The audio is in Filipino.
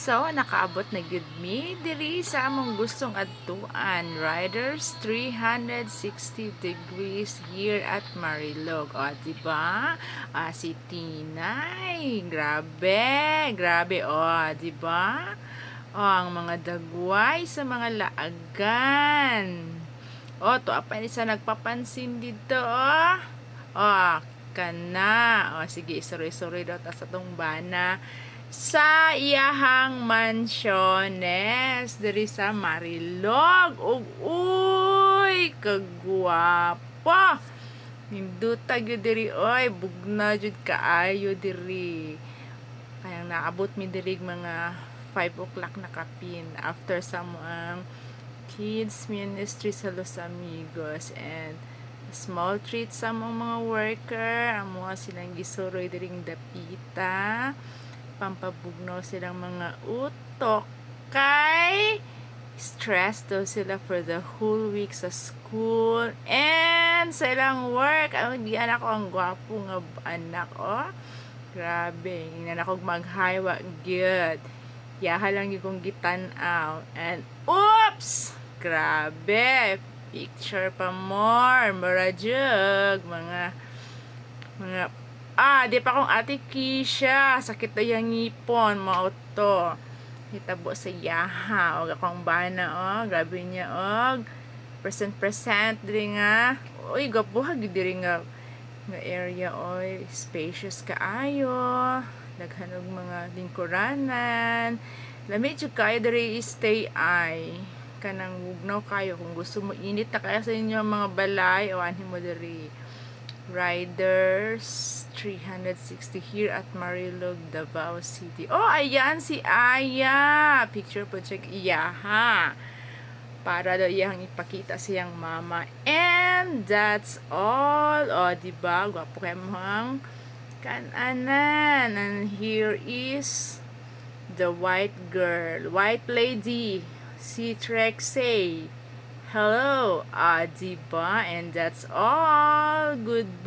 So, nakaabot na gyud mi diri sa among gustong adtuan. Riders 360 degrees here at Marilog. O, diba? Si Tinay. Grabe. O, diba? O, ang mga dagway sa mga laagan. O, to apa ni sa nagpapansin dito, o. Kana. O, sige, sorry daw ta sa tong bana sa iyahang mansiones diri sa Marilog. Uy, kagwapo. Ninduta gyud diri oy, bugna jud kaayo diri. Kayang naabot mi diri mga 5 o'clock na kapin after some kids ministry sa Los Amigos and small treat sa mga worker. Amo silang gisuroy diring dapita, pampabugnaw silang mga utok kay stress daw sila for the whole week sa school and sa ilang work. Di anak ko ang gwapo nga anak, grabe, ingnan ako maghaywa good, yaha lang yung kong gitanaw and oops, grabe, picture pa more marajug mga di pa akong ate Kisha, sakit na yung ngipon, mauto. Hitabo sa yaha, o akong bana, grabe niya, present, diri nga. Uy, gabuhag, diri nga area, spacious kaayo. Naghanog mga lingkuranan. Lamig jud kayo, diri stay ay. Kanang bugnaw kayo, kung gusto mo, init na kaya sa inyo mga balay, o anhin mo diri. Riders 360 here at Marilog, Davao City. Ayan si Aya. Picture po check iya ha. Para daw iyang ipakita siyang mama. And that's all. Diba? Gwapo kayo mga kananan. And here is the white girl. White lady. Si Trexay. Hello, diba? And that's all. Goodbye.